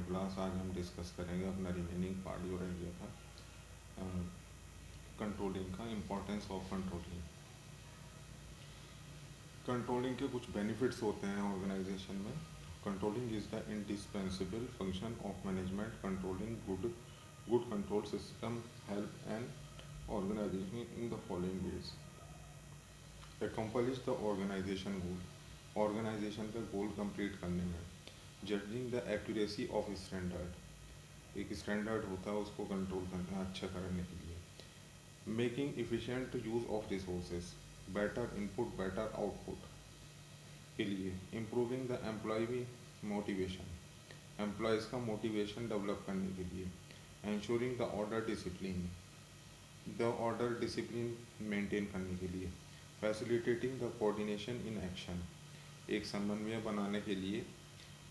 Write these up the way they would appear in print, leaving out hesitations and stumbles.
Class आज हम discuss करेंगे अपना रिमेनिंग पार्ट जो रह गया था कंट्रोलिंग का, इम्पोर्टेंस ऑफ कंट्रोलिंग। कंट्रोलिंग के कुछ बेनिफिट्स होते हैं ऑर्गेनाइजेशन में। Controlling is the indispensable function of management. Controlling good control system help and organization in the following ways. Accomplish the organization goal. Organization का गोल कंप्लीट करने में judging the accuracy of standard, एक standard होता है उसको control करना अच्छा करने के लिए। Making efficient use of resources, better input better output के लिए। Improving the employ motivation, employees का मोटिवेशन डेवलप करने के लिए। Ensuring the order discipline, the order discipline maintain करने के लिए। Facilitating the coordination in action, एक समन्वय बनाने के लिए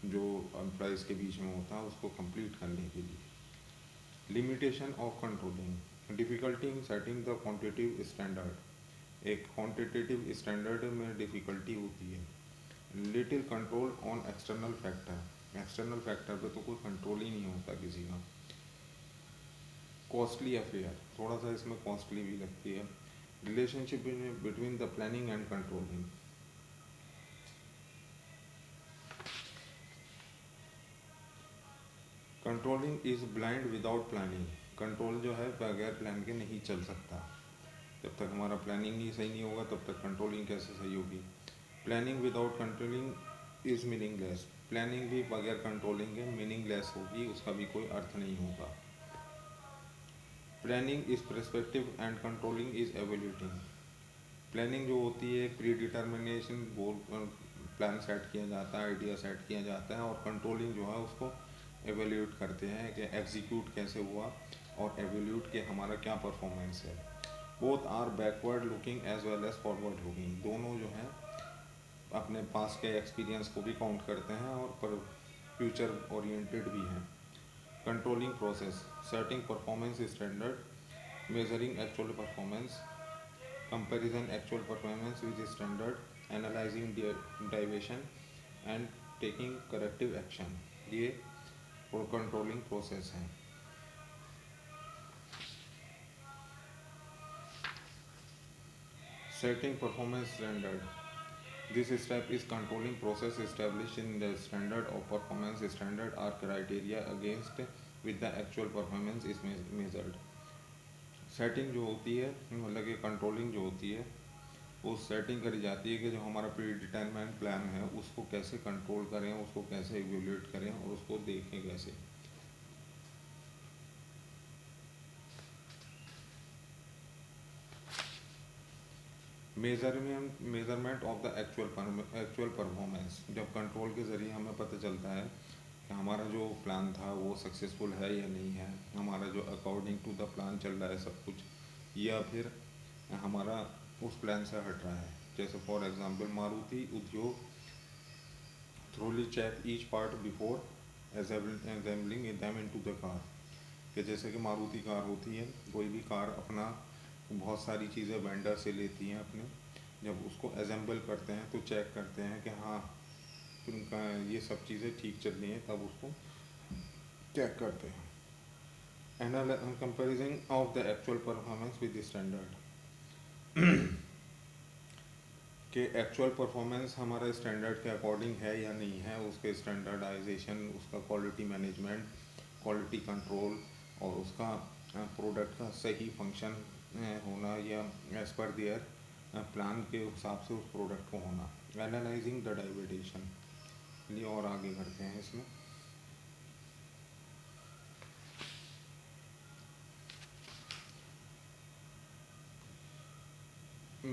जो एम्प्लॉयज़ के बीच में होता है उसको कंप्लीट करने के लिए। Limitation of controlling, difficulty in setting the quantitative standard, एक क्वांटिटेटिव स्टैंडर्ड में डिफ़िकल्टी होती है। Little control on external factor, external factor पे तो कोई कंट्रोल ही नहीं होता किसी का। कॉस्टली अफेयर, थोड़ा सा इसमें कॉस्टली भी लगती है। Relationship between the planning and controlling, controlling is blind without planning, control जो है बगैर प्लान के नहीं चल सकता। जब तक हमारा प्लानिंग ही सही नहीं होगा तब तक कंट्रोलिंग कैसे सही होगी। Planning without controlling is meaningless, planning भी बगैर कंट्रोलिंग के मीनिंगलेस होगी, उसका भी कोई अर्थ नहीं होगा। Planning is perspective and controlling is evaluating, planning जो होती है pre determination goal plan set किया जाता है, आइडिया सेट किया जाता है, और कंट्रोलिंग जो है उसको एवेल्यूट करते हैं कि एग्जीक्यूट कैसे हुआ और एवेल्यूट के हमारा क्या परफॉर्मेंस है। Both are backward looking as well as forward looking, दोनों जो हैं अपने पास के एक्सपीरियंस को भी काउंट करते हैं और पर फ्यूचर ओरिएंटेड भी हैं। Controlling process, setting performance standard, measuring actual performance, comparison actual performance with standard, analysing deviation and taking corrective action, ये कंट्रोलिंग प्रोसेस है। Setting performance standard, this step is controlling process establishing the standard of performance. Standard are criteria against with the actual performance is measured. Setting जो होती है मतलब कि controlling जो होती है वो सेटिंग करी जाती है कि जो हमारा प्री डिटरमाइंड प्लान है उसको कैसे कंट्रोल करें, उसको कैसे इवेल्यूएट करें और उसको देखें कैसे। Measurement of the actual performance, जब कंट्रोल के ज़रिए हमें पता चलता है कि हमारा जो प्लान था वो सक्सेसफुल है या नहीं है, हमारा जो अकॉर्डिंग टू द प्लान चल रहा है सब कुछ, या फिर हमारा उस प्लान से हट रहा है। जैसे for example Maruti Udyog thoroughly check each part before assembling them into the car, कि जैसे कि मारुति कार होती है, कोई भी कार अपना बहुत सारी चीज़ें वेंडर से लेती हैं अपने, जब उसको असेंबल करते हैं तो चेक करते हैं कि हाँ उनका ये सब चीज़ें ठीक चल रही हैं, तब उसको चेक करते हैं। Comparison of the actual performance with standard, कि एक्चुअल परफॉर्मेंस हमारे स्टैंडर्ड के अकॉर्डिंग है या नहीं है, उसके स्टैंडर्डाइजेशन, उसका क्वालिटी मैनेजमेंट, क्वालिटी कंट्रोल और उसका प्रोडक्ट का सही फंक्शन होना या एज पर देयर प्लान के हिसाब से उस प्रोडक्ट को होना। एनालाइजिंग द डाइवेटिएशन, ये और आगे करते हैं इसमें।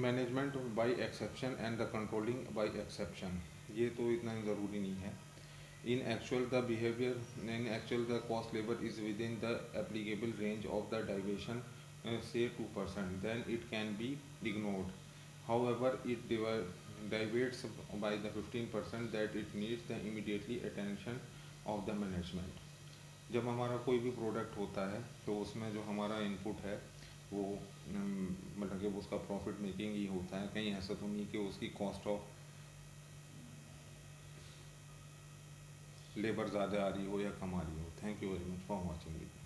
Management by exception and the controlling by exception, ये तो इतना ज़रूरी नहीं है। In actual the behaviour, in actual the cost labour is within the applicable range of the deviation say 2%, then it can be ignored. However, it deviates by the 15% that it needs the immediately attention of the management. जब हमारा कोई भी product होता है तो उसमें जो हमारा इनपुट है वो मतलब कि उसका प्रॉफिट मेकिंग ही होता है, कहीं ऐसा तो नहीं कि उसकी कॉस्ट ऑफ लेबर ज़्यादा आ रही हो या कम आ रही हो। Thank you very much for watching.